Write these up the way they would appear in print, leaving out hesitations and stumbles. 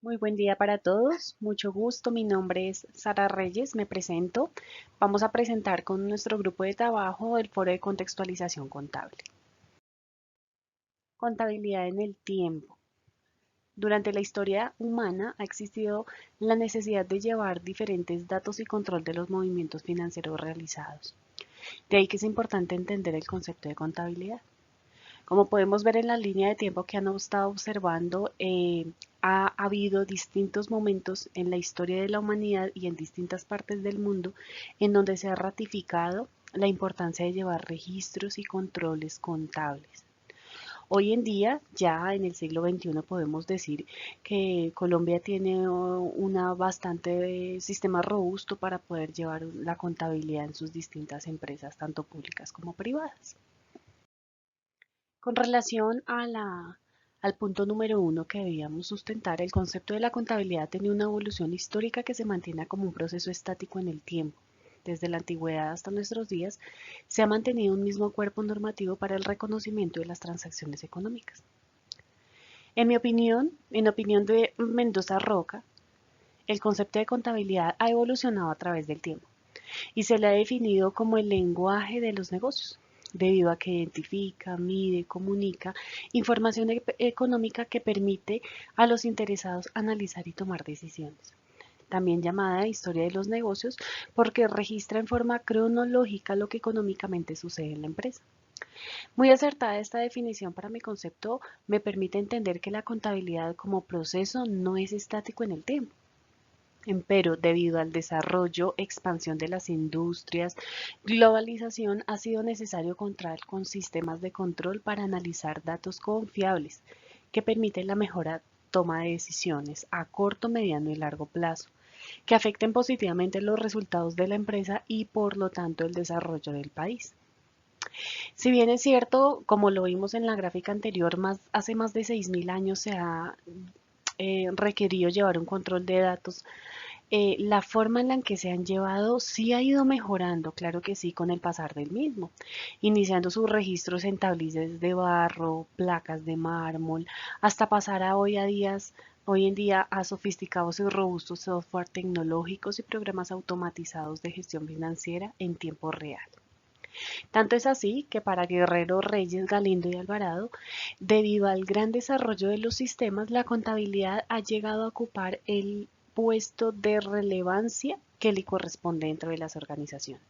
Muy buen día para todos, mucho gusto, mi nombre es Sara Reyes, me presento. Vamos a presentar con nuestro grupo de trabajo el foro de contextualización contable. Contabilidad en el tiempo. Durante la historia humana ha existido la necesidad de llevar diferentes datos y control de los movimientos financieros realizados. De ahí que es importante entender el concepto de contabilidad. Como podemos ver en la línea de tiempo que han estado observando, ha habido distintos momentos en la historia de la humanidad y en distintas partes del mundo en donde se ha ratificado la importancia de llevar registros y controles contables. Hoy en día, ya en el siglo XXI, podemos decir que Colombia tiene una bastante sistema robusto para poder llevar la contabilidad en sus distintas empresas, tanto públicas como privadas. Con relación al punto número uno que debíamos sustentar, el concepto de la contabilidad tiene una evolución histórica que se mantiene como un proceso estático en el tiempo. Desde la antigüedad hasta nuestros días, se ha mantenido un mismo cuerpo normativo para el reconocimiento de las transacciones económicas. En opinión de Mendoza Roca, el concepto de contabilidad ha evolucionado a través del tiempo y se le ha definido como el lenguaje de los negocios, debido a que identifica, mide, comunica información económica que permite a los interesados analizar y tomar decisiones. También llamada historia de los negocios porque registra en forma cronológica lo que económicamente sucede en la empresa. Muy acertada esta definición para mi concepto me permite entender que la contabilidad como proceso no es estático en el tiempo. Empero, debido al desarrollo, expansión de las industrias, globalización, ha sido necesario contar con sistemas de control para analizar datos confiables que permiten la mejora toma de decisiones a corto, mediano y largo plazo, que afecten positivamente los resultados de la empresa y por lo tanto el desarrollo del país. Si bien es cierto, como lo vimos en la gráfica anterior, hace más de 6.000 años se ha requerido llevar un control de datos, la forma en la que se han llevado sí ha ido mejorando, claro que sí, con el pasar del mismo, iniciando sus registros en tablices de barro, placas de mármol, hasta pasar a hoy en día a sofisticados y robustos software tecnológicos y programas automatizados de gestión financiera en tiempo real. Tanto es así que para Guerrero, Reyes, Galindo y Alvarado, debido al gran desarrollo de los sistemas, la contabilidad ha llegado a ocupar el puesto de relevancia que le corresponde dentro de las organizaciones.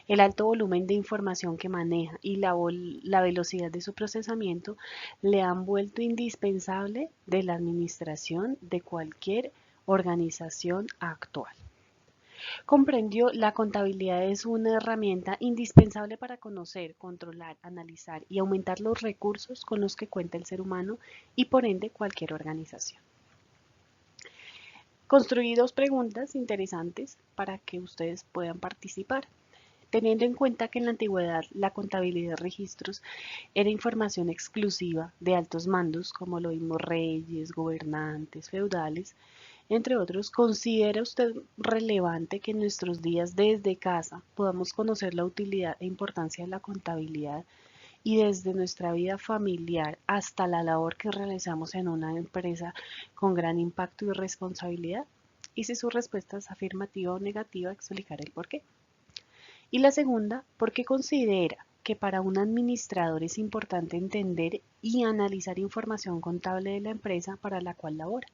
El alto volumen de información que maneja y la velocidad de su procesamiento le han vuelto indispensable de la administración de cualquier organización actual. Comprendió, la contabilidad es una herramienta indispensable para conocer, controlar, analizar y aumentar los recursos con los que cuenta el ser humano y por ende cualquier organización. Construí dos preguntas interesantes para que ustedes puedan participar. Teniendo en cuenta que en la antigüedad la contabilidad de registros era información exclusiva de altos mandos, como lo vimos reyes, gobernantes, feudales, entre otros, ¿considera usted relevante que en nuestros días desde casa podamos conocer la utilidad e importancia de la contabilidad y desde nuestra vida familiar hasta la labor que realizamos en una empresa con gran impacto y responsabilidad? Y si su respuesta es afirmativa o negativa, explicar el por qué. Y la segunda, ¿por qué considera que para un administrador es importante entender y analizar información contable de la empresa para la cual labora,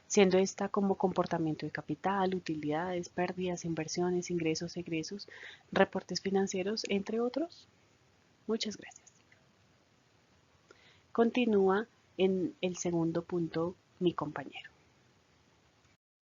siendo esta como comportamiento de capital, utilidades, pérdidas, inversiones, ingresos, egresos, reportes financieros, entre otros? Muchas gracias. Continúa en el segundo punto mi compañero.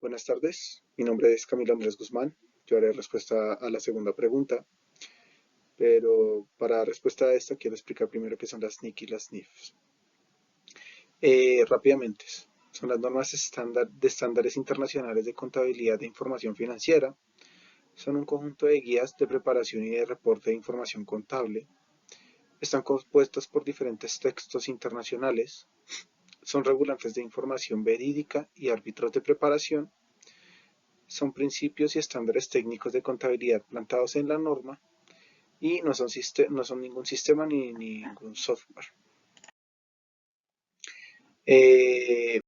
Buenas tardes, mi nombre es Camilo Andrés Guzmán. Yo haré respuesta a la segunda pregunta, pero para dar respuesta a esta quiero explicar primero qué son las NIC y las NIFs. Rápidamente, son las normas estándar de estándares internacionales de contabilidad de información financiera. Son un conjunto de guías de preparación y de reporte de información contable. Están compuestas por diferentes textos internacionales. Son regulantes de información verídica y árbitros de preparación. Son principios y estándares técnicos de contabilidad plantados en la norma y no son ningún sistema ni ningún software. Eh,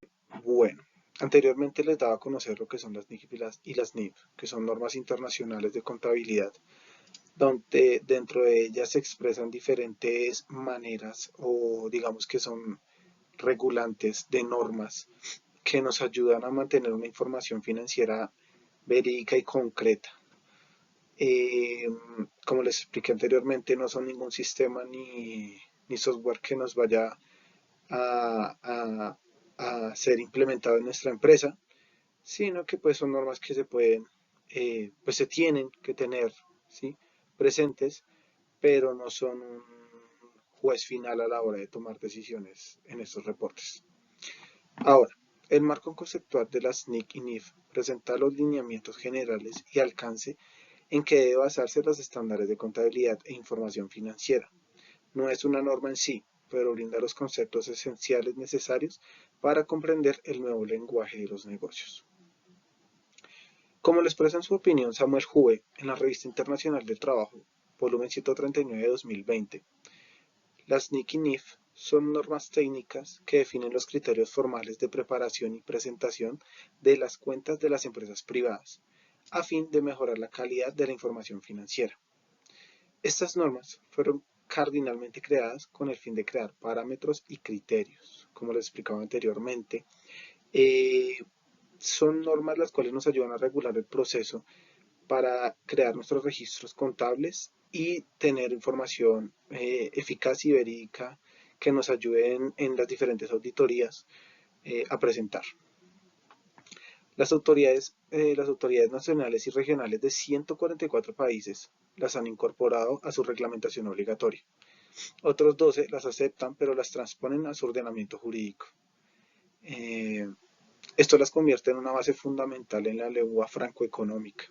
bueno, Anteriormente les daba a conocer lo que son las NIC y las NIF, que son normas internacionales de contabilidad, donde dentro de ellas se expresan diferentes maneras o digamos que son regulantes de normas que nos ayudan a mantener una información financiera verídica y concreta. Eh, Como les expliqué anteriormente, no son ningún sistema ni software que nos vaya a, a ser implementado en nuestra empresa, sino que pues son normas que se pueden, pues se tienen que tener, ¿sí? Presentes, pero no son un juez final a la hora de tomar decisiones en estos reportes. Ahora, el marco conceptual de las NIC y NIF presenta los lineamientos generales y alcance en que debe basarse los estándares de contabilidad e información financiera. No es una norma en sí, pero brinda los conceptos esenciales necesarios para comprender el nuevo lenguaje de los negocios. Como lo expresa en su opinión Samuel Hue en la Revista Internacional del Trabajo, volumen 139 de 2020, las NIC y NIF son normas técnicas que definen los criterios formales de preparación y presentación de las cuentas de las empresas privadas, a fin de mejorar la calidad de la información financiera. Estas normas fueron cardinalmente creadas con el fin de crear parámetros y criterios, como les explicaba anteriormente. Eh, Son normas las cuales nos ayudan a regular el proceso para crear nuestros registros contables y tener información eficaz y verídica que nos ayuden en las diferentes auditorías a presentar. Las autoridades nacionales y regionales de 144 países las han incorporado a su reglamentación obligatoria. Otros 12 las aceptan, pero las transponen a su ordenamiento jurídico. Eh, Esto las convierte en una base fundamental en la lengua francoeconómica,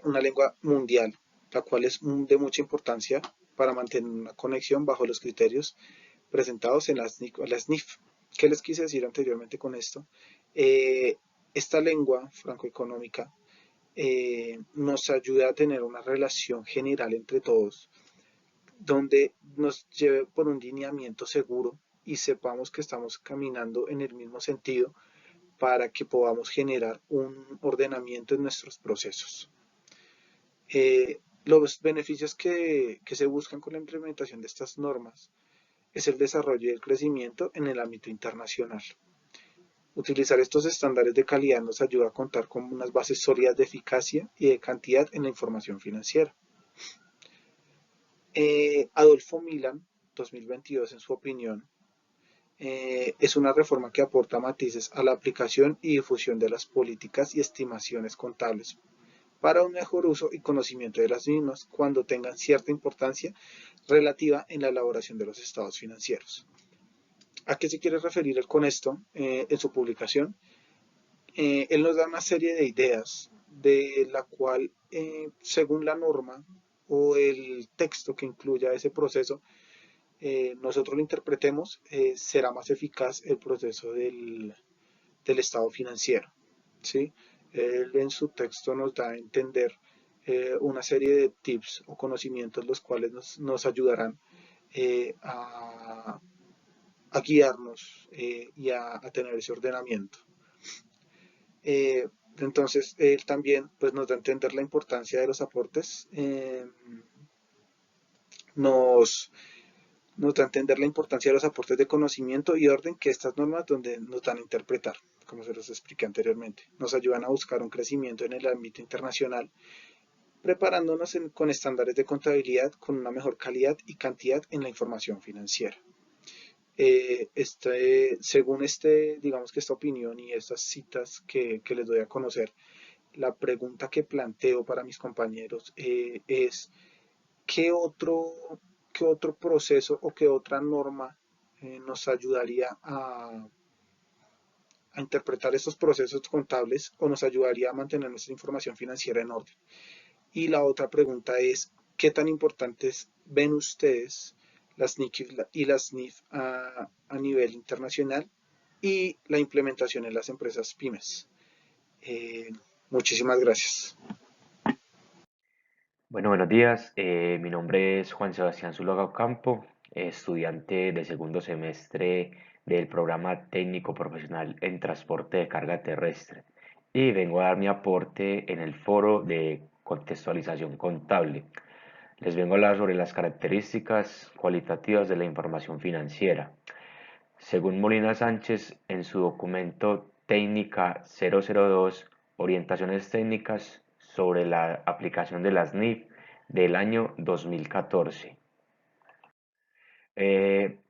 una lengua mundial, la cual es de mucha importancia para mantener una conexión bajo los criterios presentados en las NIF. ¿Qué les quise decir anteriormente con esto? Eh, esta lengua francoeconómica nos ayuda a tener una relación general entre todos, donde nos lleve por un lineamiento seguro y sepamos que estamos caminando en el mismo sentido para que podamos generar un ordenamiento en nuestros procesos. Los beneficios que se buscan con la implementación de estas normas es el desarrollo y el crecimiento en el ámbito internacional. Utilizar estos estándares de calidad nos ayuda a contar con unas bases sólidas de eficacia y de cantidad en la información financiera. Adolfo Milan, 2022, en su opinión, es una reforma que aporta matices a la aplicación y difusión de las políticas y estimaciones contables para un mejor uso y conocimiento de las mismas cuando tengan cierta importancia relativa en la elaboración de los estados financieros. ¿A qué se quiere referir él con esto en su publicación? Él nos da una serie de ideas de la cual, según la norma o el texto que incluya ese proceso, nosotros lo interpretemos, será más eficaz el proceso del estado financiero. ¿Sí? Él en su texto nos da a entender una serie de tips o conocimientos los cuales nos ayudarán a guiarnos y a tener ese ordenamiento. Eh, entonces, él también pues, nos da a entender la importancia de los aportes, nos, nos da a entender la importancia de los aportes de conocimiento y orden que estas normas donde nos dan a interpretar, como se los expliqué anteriormente. Nos ayudan a buscar un crecimiento en el ámbito internacional, preparándonos con estándares de contabilidad con una mejor calidad y cantidad en la información financiera. Según digamos que esta opinión y estas citas que les doy a conocer, la pregunta que planteo para mis compañeros es ¿qué qué otro proceso o qué otra norma nos ayudaría a interpretar estos procesos contables o nos ayudaría a mantener nuestra información financiera en orden? Y la otra pregunta es, ¿qué tan importantes ven ustedes las NIC y las NIF a nivel internacional y la implementación en las empresas pymes? Eh, Muchísimas gracias. Bueno, buenos días. Mi nombre es Juan Sebastián Zuluaga Ocampo, estudiante de segundo semestre del programa técnico profesional en transporte de carga terrestre y vengo a dar mi aporte en el foro de contextualización contable. Les vengo a hablar sobre las características cualitativas de la información financiera. Según Molina Sánchez, en su documento Técnica 002, Orientaciones técnicas sobre la aplicación de las NIF del año 2014.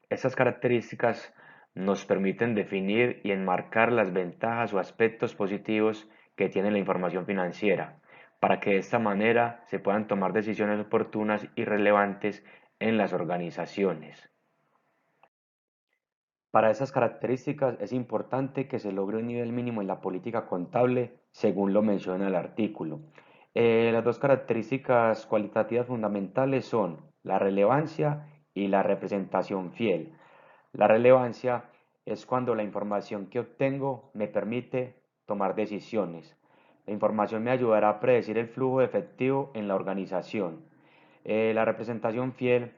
Estas características nos permiten definir y enmarcar las ventajas o aspectos positivos que tiene la información financiera, para que de esta manera se puedan tomar decisiones oportunas y relevantes en las organizaciones. Para esas características es importante que se logre un nivel mínimo en la política contable, según lo menciona el artículo. Las dos características cualitativas fundamentales son la relevancia y la representación fiel. La relevancia es cuando la información que obtengo me permite tomar decisiones. La información me ayudará a predecir el flujo efectivo en la organización. La representación fiel.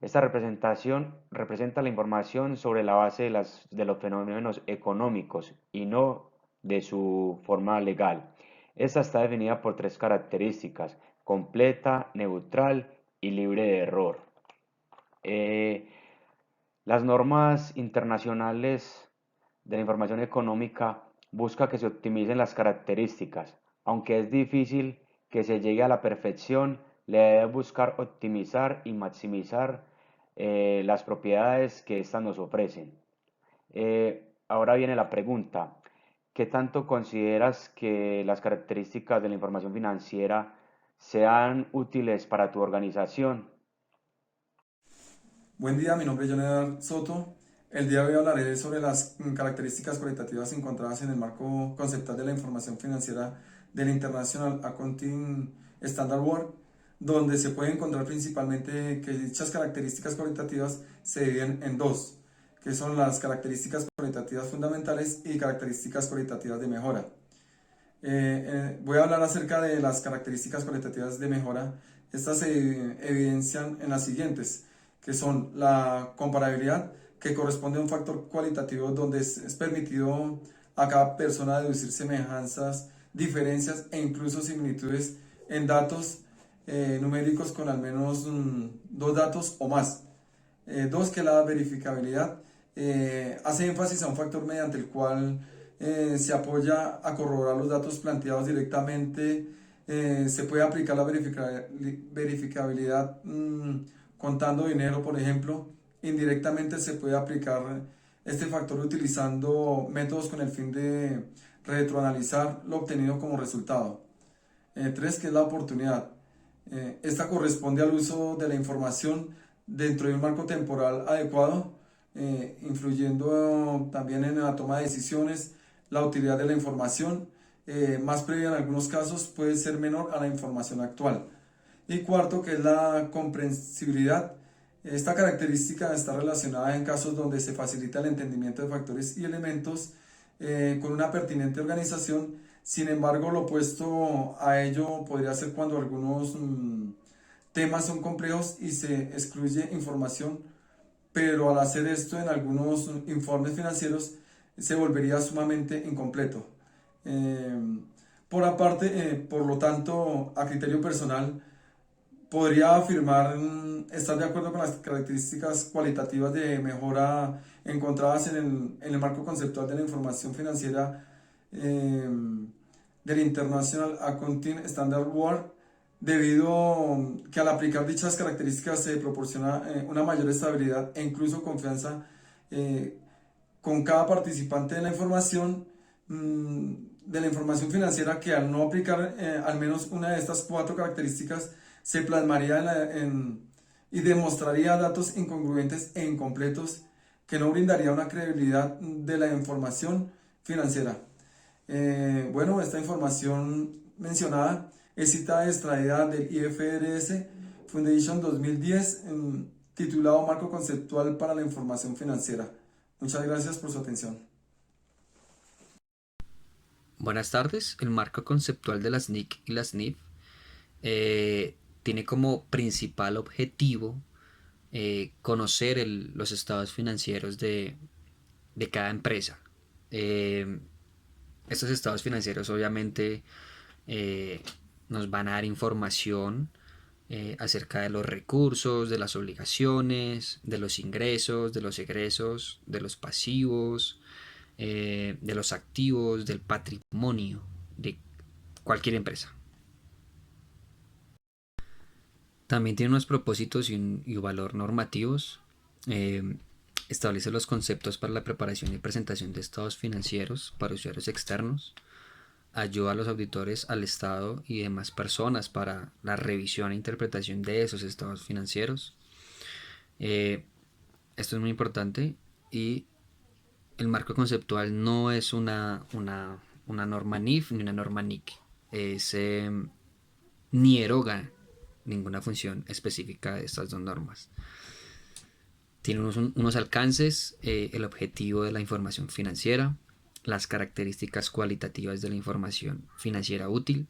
Esta representación representa la información sobre la base de los fenómenos económicos y no de su forma legal. Esta está definida por tres características: completa, neutral y libre de error. Las normas internacionales de la información económica buscan que se optimicen las características. Aunque es difícil que se llegue a la perfección, le debe buscar optimizar y maximizar las propiedades que éstas nos ofrecen. Ahora viene la pregunta: ¿qué tanto consideras que las características de la información financiera sean útiles para tu organización? Buen día, mi nombre es Jonedar Soto. El día de hoy hablaré sobre las características cualitativas encontradas en el marco conceptual de la información financiera del International Accounting Standard Board, donde se puede encontrar principalmente que dichas características cualitativas se dividen en dos, que son las características cualitativas fundamentales y características cualitativas de mejora. Voy a hablar acerca de las características cualitativas de mejora. Estas se evidencian en las siguientes, que son la comparabilidad, que corresponde a un factor cualitativo donde es permitido a cada persona deducir semejanzas, diferencias e incluso similitudes en datos numéricos con al menos dos datos o más. Dos, que la verificabilidad hace énfasis a un factor mediante el cual se apoya a corroborar los datos planteados directamente. Se puede aplicar la verificabilidad contando dinero, por ejemplo. Indirectamente se puede aplicar este factor utilizando métodos con el fin de retroanalizar lo obtenido como resultado. Tres, que es la oportunidad. Esta corresponde al uso de la información dentro de un marco temporal adecuado, influyendo también en la toma de decisiones. La utilidad de la información, más previa en algunos casos, puede ser menor a la información actual. Y cuarto, que es la comprensibilidad. Esta característica está relacionada en casos donde se facilita el entendimiento de factores y elementos con una pertinente organización. Sin embargo, lo opuesto a ello podría ser cuando algunos temas son complejos y se excluye información, pero al hacer esto en algunos informes financieros se volvería sumamente incompleto. Eh, por aparte, por lo tanto, a criterio personal, podría afirmar estar de acuerdo con las características cualitativas de mejora encontradas en el marco conceptual de la información financiera del International Accounting Standard Board, debido que al aplicar dichas características se proporciona una mayor estabilidad e incluso confianza eh, con cada participante de la información financiera, que al no aplicar al menos una de estas cuatro características se plasmaría y demostraría datos incongruentes e incompletos que no brindaría una credibilidad de la información financiera. Bueno, esta información mencionada es citada extraída del IFRS Foundation 2010, titulado Marco Conceptual para la Información Financiera. Muchas gracias por su atención. Buenas tardes. El marco conceptual de las NIC y las NIF tiene como principal objetivo conocer los estados financieros de cada empresa. Eh, Estos estados financieros obviamente nos van a dar información acerca de los recursos, de las obligaciones, de los ingresos, de los egresos, de los pasivos, de los activos, del patrimonio de cualquier empresa. También tiene unos propósitos y valor normativos. Eh, Establece los conceptos para la preparación y presentación de estados financieros para usuarios externos. Ayuda a los auditores, al Estado y demás personas para la revisión e interpretación de esos estados financieros. Eh, Esto es muy importante y el marco conceptual no es una norma NIF ni una norma NIC. Es, ni eroga ninguna función específica de estas dos normas. Tiene unos alcances, el objetivo de la información financiera, las características cualitativas de la información financiera útil,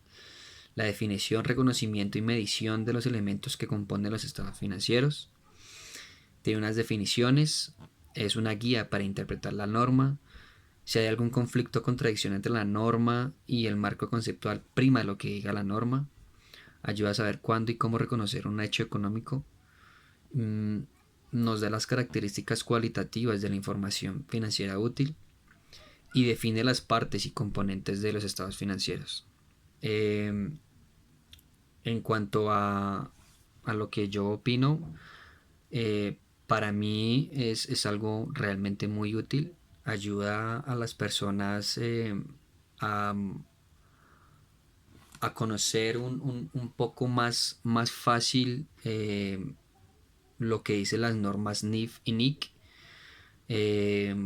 la definición, reconocimiento y medición de los elementos que componen los estados financieros. Tiene unas definiciones, es una guía para interpretar la norma. Si hay algún conflicto o contradicción entre la norma y el marco conceptual, prima lo que diga la norma. Ayuda a saber cuándo y cómo reconocer un hecho económico. Nos da las características cualitativas de la información financiera útil y define las partes y componentes de los estados financieros. En cuanto a lo que yo opino, para mí es algo realmente muy útil. Ayuda a las personas a, a conocer un poco más fácil lo que dicen las normas NIF y NIC, eh,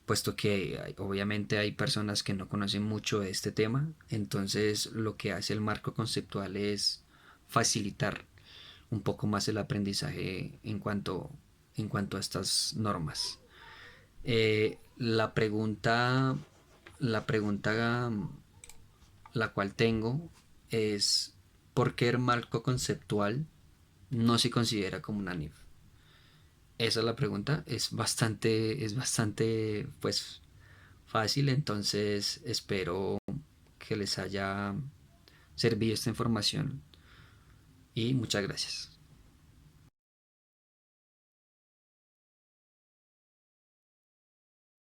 puesto que obviamente hay personas que no conocen mucho de este tema, entonces lo que hace el marco conceptual es facilitar un poco más el aprendizaje en cuanto a estas normas. La pregunta la cual tengo es ¿por qué el marco conceptual no se considera como una NIF? Esa es la pregunta, es bastante pues fácil, entonces espero que les haya servido esta información y muchas gracias.